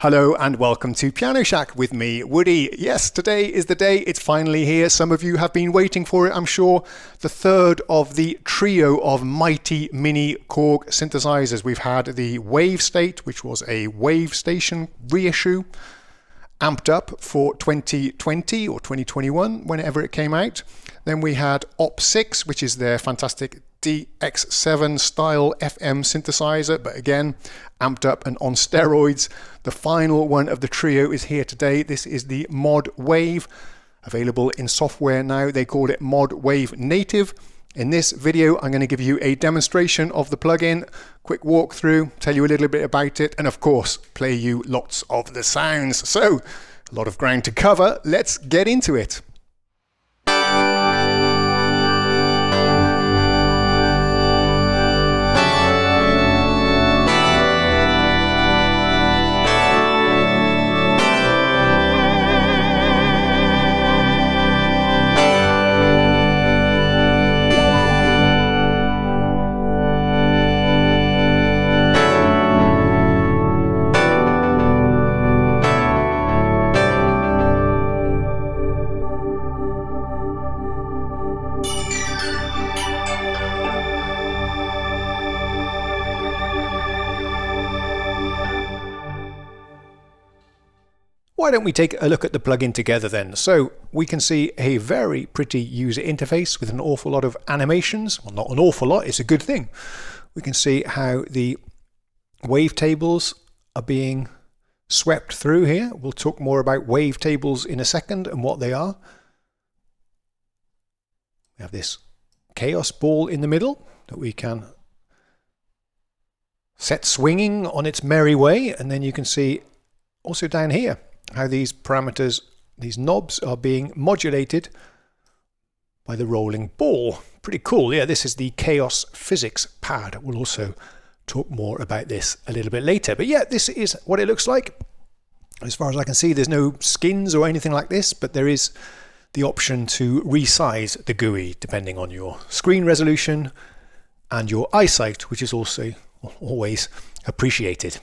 Hello and welcome to Piano Shack with me, Woody. Yes, today is the day. It's finally here. Some of you have been waiting for it, I'm sure. The third of the trio of mighty mini KORG synthesizers. We've had the WAVESTATE, which was a Wave Station reissue, amped up for 2020 or 2021, whenever it came out. Then we had OP6, which is their fantastic DX7 style FM synthesizer, but again, amped up and on steroids. The final one of the trio is here today. This is the ModWave, available in software now. They call it ModWave Native. In this video, I'm going to give you a demonstration of the plugin, quick walkthrough, tell you a little bit about it, and of course, play you lots of the sounds. So, a lot of ground to cover. Let's get into it. Why don't we take a look at the plugin together then? So we can see a very pretty user interface with an awful lot of animations. Well, not an awful lot, it's a good thing. We can see how the wavetables are being swept through here. We'll talk more about wavetables in a second and what they are. We have this KAOSS ball in the middle that we can set swinging on its merry way, and then you can see also down here how these parameters, these knobs, are being modulated by the rolling ball. Pretty cool. Yeah, this is the KAOSS physics pad. We'll also talk more about this a little bit later. But yeah, this is what it looks like. As far as I can see, there's no skins or anything like this, but there is the option to resize the GUI depending on your screen resolution and your eyesight, which is also always appreciated.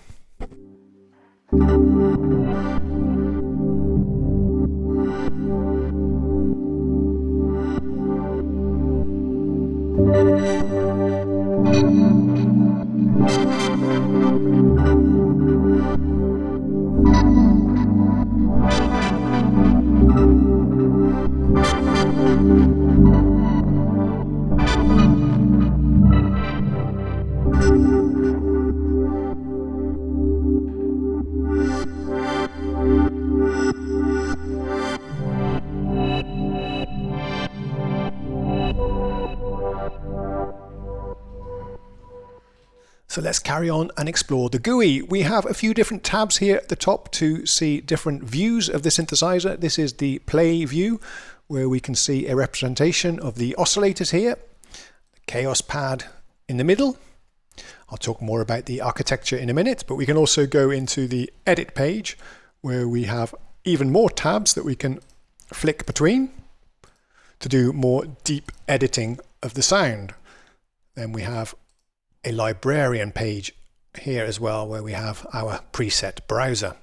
So let's carry on and explore the GUI. We have a few different tabs here at the top to see different views of the synthesizer. This is the play view, where we can see a representation of the oscillators here, the KAOSS pad in the middle. I'll talk more about the architecture in a minute, but we can also go into the edit page, where we have even more tabs that we can flick between to do more deep editing of the sound. Then we have a librarian page here as well, where we have our preset browser.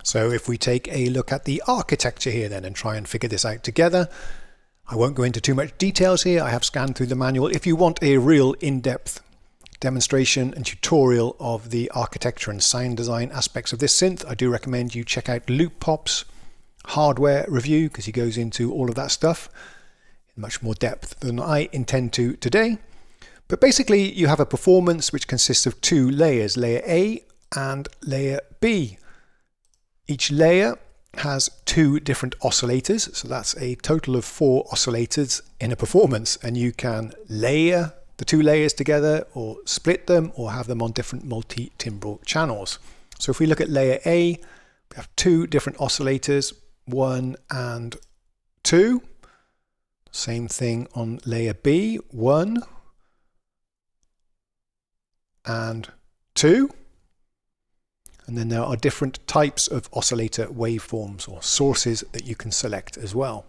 So if we take a look at the architecture here then and try and figure this out together, I won't go into too much details here. I have scanned through the manual. If you want a real in-depth demonstration and tutorial of the architecture and sound design aspects of this synth, I do recommend you check out Loop Pop's hardware review, because he goes into all of that stuff in much more depth than I intend to today. But basically you have a performance which consists of two layers, layer A and layer B. Each layer has 2 different oscillators, so that's a total of 4 oscillators in a performance, and you can layer the 2 layers together or split them or have them on different multi-timbral channels. So if we look at layer A, we have 2 different oscillators, 1 and 2. Same thing on layer B, 1 and 2. And then there are different types of oscillator waveforms or sources that you can select as well.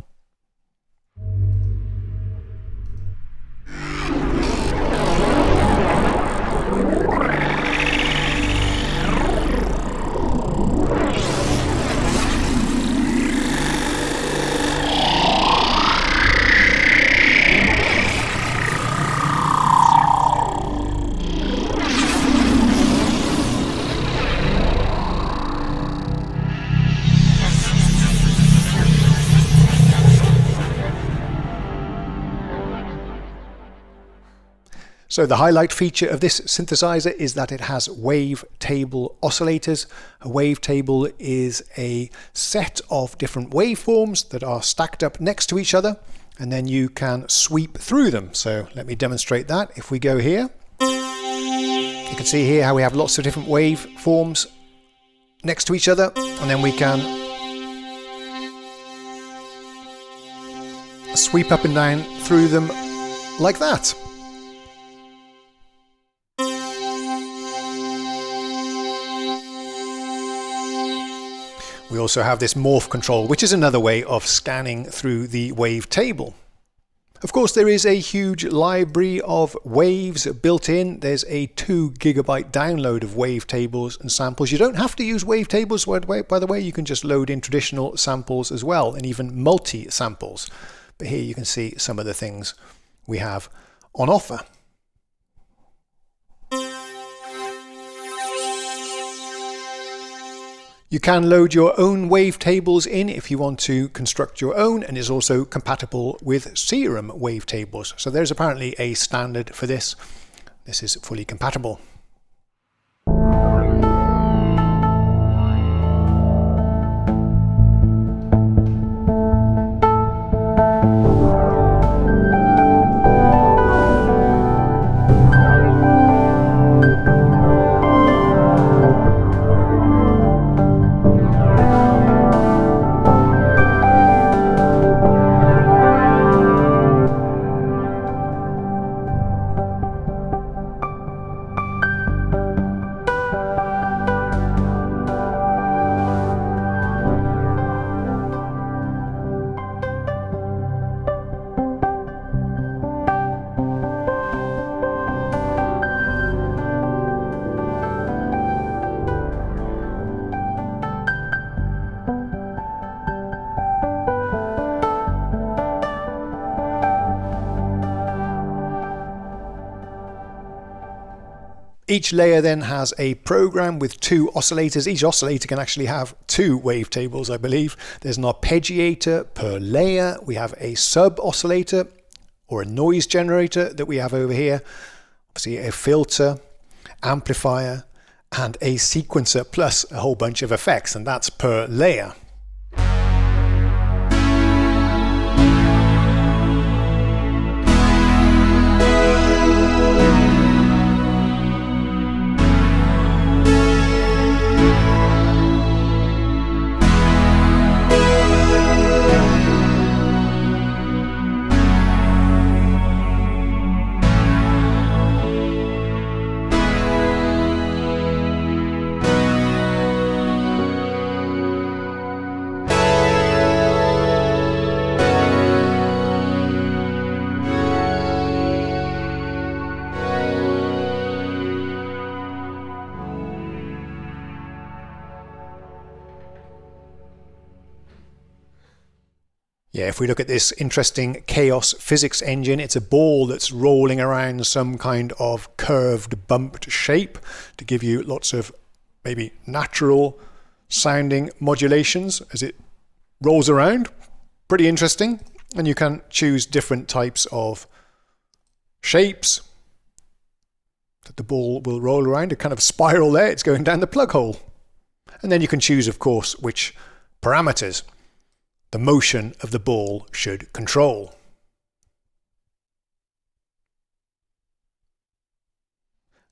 So the highlight feature of this synthesizer is that it has wavetable oscillators. A wavetable is a set of different waveforms that are stacked up next to each other, and then you can sweep through them. So let me demonstrate that. If we go here, you can see here how we have lots of different waveforms next to each other, and then we can sweep up and down through them like that. We also have this Morph Control, which is another way of scanning through the wavetable. Of course, there is a huge library of waves built in. There's a 2 GB download of wavetables and samples. You don't have to use wavetables, by the way. You can just load in traditional samples as well, and even multi-samples. But here you can see some of the things we have on offer. You can load your own wavetables in if you want to construct your own, and is also compatible with Serum wavetables. So there's apparently a standard for this. This is fully compatible. Each layer then has a program with 2 oscillators. Each oscillator can actually have 2 wavetables, I believe. There's an arpeggiator per layer. We have a sub-oscillator or a noise generator that we have over here. Obviously a filter, amplifier, and a sequencer, plus a whole bunch of effects, and that's per layer. Yeah, if we look at this interesting KAOSS physics engine, it's a ball that's rolling around some kind of curved, bumped shape to give you lots of maybe natural sounding modulations as it rolls around. Pretty interesting. And you can choose different types of shapes that the ball will roll around. A kind of spiral there, it's going down the plug hole. And then you can choose, of course, which parameters. The motion of the ball should control.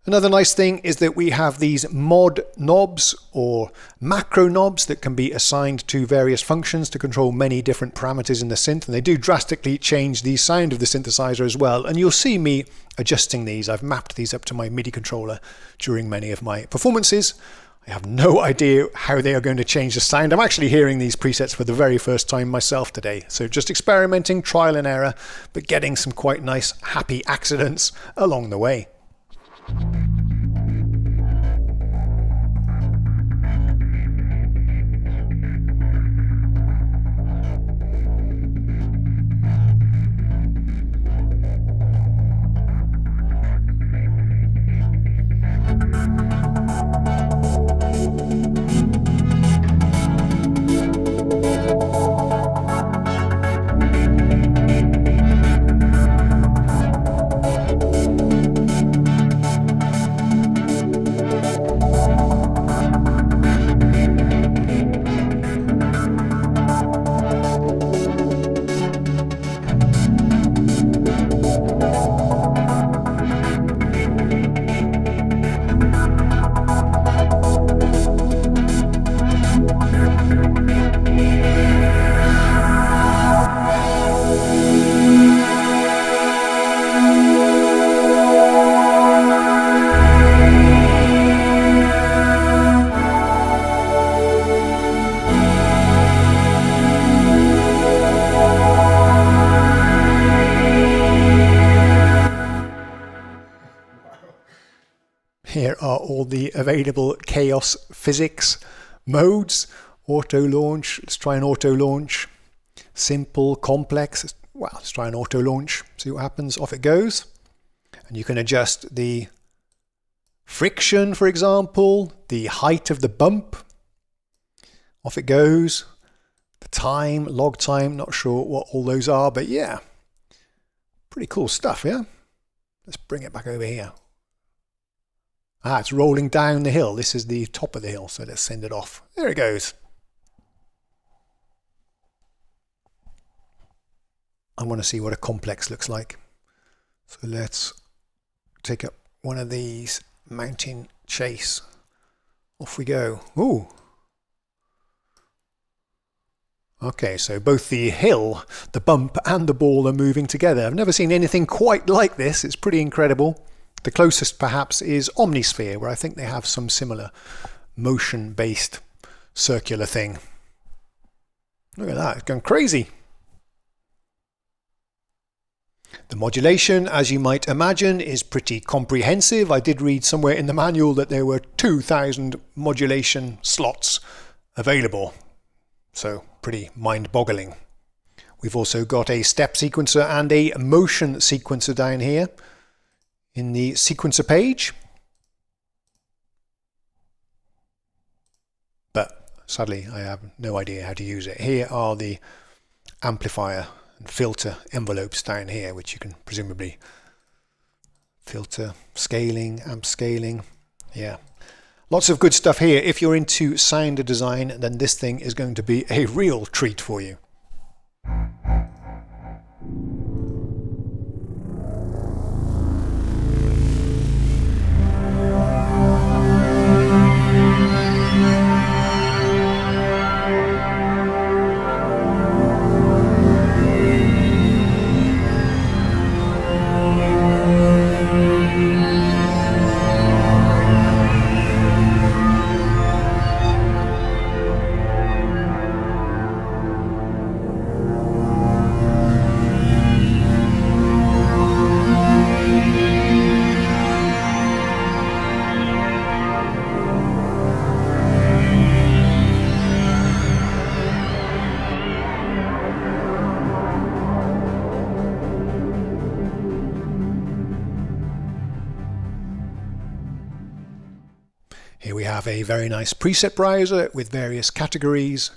Another nice thing is that we have these mod knobs or macro knobs that can be assigned to various functions to control many different parameters in the synth, and they do drastically change the sound of the synthesizer as well. And you'll see me adjusting these. I've mapped these up to my Midi controller during many of my performances. I have no idea how they are going to change the sound. I'm actually hearing these presets for the very first time myself today. So just experimenting, trial and error, but getting some quite nice happy accidents along the way. Here are all the available KAOSS physics modes. Auto launch, let's try an auto launch. Simple, complex, well, let's try an auto launch, see what happens. Off it goes. And you can adjust the friction, for example, the height of the bump. Off it goes. The time, log time, not sure what all those are, but yeah. Pretty cool stuff, yeah? Let's bring it back over here. Ah, it's rolling down the hill. This is the top of the hill, so let's send it off. There it goes. I want to see what a complex looks like. So let's take up one of these, mountain chase. Off we go. Ooh. Okay, so both the hill, the bump, and the ball are moving together. I've never seen anything quite like this. It's pretty incredible. The closest perhaps is Omnisphere, where I think they have some similar motion-based circular thing. Look at that, it's going crazy. The modulation, as you might imagine, is pretty comprehensive. I did read somewhere in the manual that there were 2,000 modulation slots available. So pretty mind-boggling. We've also got a step sequencer and a motion sequencer down here in the sequencer page. But sadly, I have no idea how to use it. Here are the amplifier and filter envelopes down here, which you can presumably filter, scaling, amp scaling. Yeah. Lots of good stuff here. If you're into sound design, then this thing is going to be a real treat for you. Here we have a very nice preset browser with various categories,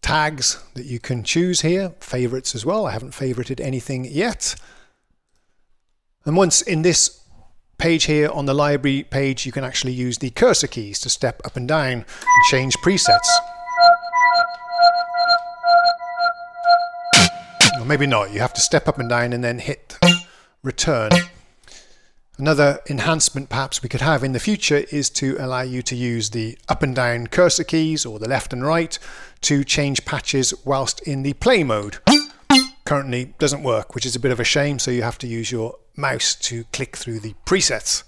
tags that you can choose here, favorites as well. I haven't favorited anything yet. And once in this page here on the library page, you can actually use the cursor keys to step up and down and change presets. maybe not. You have to step up and down and then hit return. Another enhancement perhaps we could have in the future is to allow you to use the up and down cursor keys or the left and right to change patches whilst in the play mode. Currently doesn't work, which is a bit of a shame, so you have to use your mouse to click through the presets.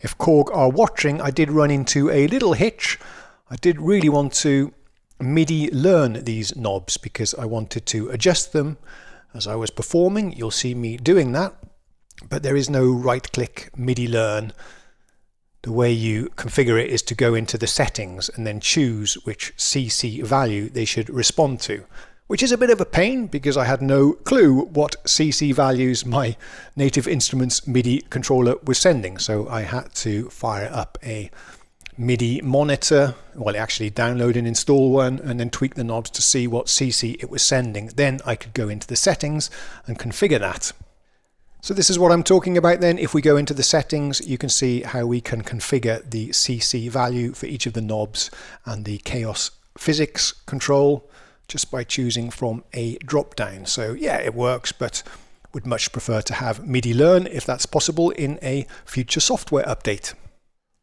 If KORG are watching, I did run into a little hitch. I did really want to MIDI learn these knobs because I wanted to adjust them as I was performing. You'll see me doing that, but there is no right-click MIDI learn. The way you configure it is to go into the settings and then choose which CC value they should respond to, which is a bit of a pain because I had no clue what CC values my Native Instruments MIDI controller was sending. So I had to fire up a MIDI monitor, well, actually download and install one, and then tweak the knobs to see what CC it was sending. Then I could go into the settings and configure that. So this is what I'm talking about then. If we go into the settings, you can see how we can configure the CC value for each of the knobs and the KAOSS physics control just by choosing from a drop down. So yeah, it works, but would much prefer to have MIDI learn if that's possible in a future software update.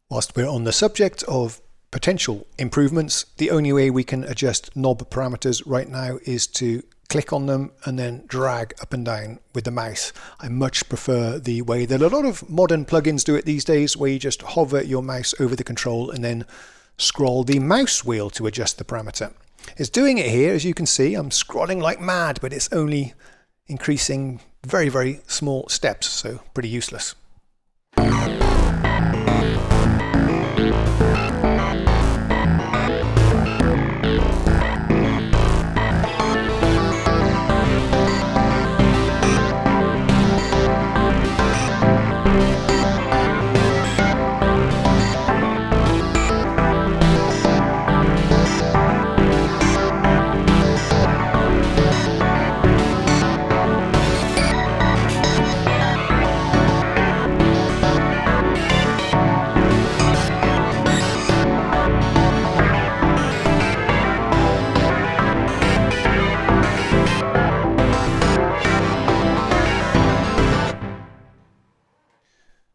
Whilst we're on the subject of potential improvements, the only way we can adjust knob parameters right now is to click on them and then drag up and down with the mouse. I much prefer the way that a lot of modern plugins do it these days, where you just hover your mouse over the control and then scroll the mouse wheel to adjust the parameter. It's doing it here, as you can see. I'm scrolling like mad, but it's only increasing very, very small steps, so pretty useless.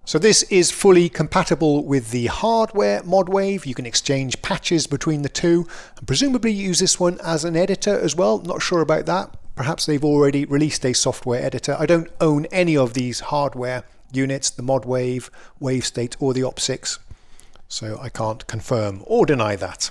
So this is fully compatible with the hardware ModWave. You can exchange patches between the two and presumably use this one as an editor as well. Not sure about that. Perhaps they've already released a software editor. I don't own any of these hardware units, the ModWave, WaveState or the OP6, so I can't confirm or deny that.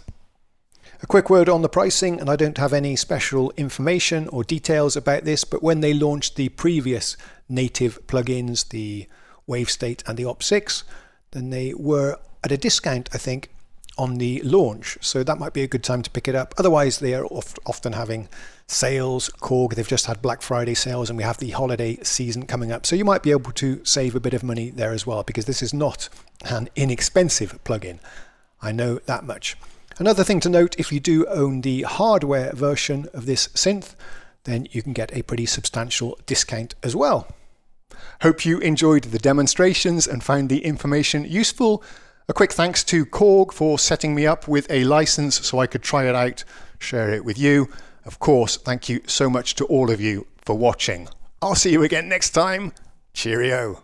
A quick word on the pricing, and I don't have any special information or details about this, but when they launched the previous native plugins, the WaveState and the OP6, then they were at a discount, I think, on the launch, so that might be a good time to pick it up. Otherwise, they are often having sales. KORG, they've just had Black Friday sales, and we have the holiday season coming up, so you might be able to save a bit of money there as well, because this is not an inexpensive plugin. I know that much. Another thing to note, if you do own the hardware version of this synth, then you can get a pretty substantial discount as well. Hope you enjoyed the demonstrations and found the information useful. A quick thanks to KORG for setting me up with a license so I could try it out, share it with you. Of course, thank you so much to all of you for watching. I'll see you again next time. Cheerio.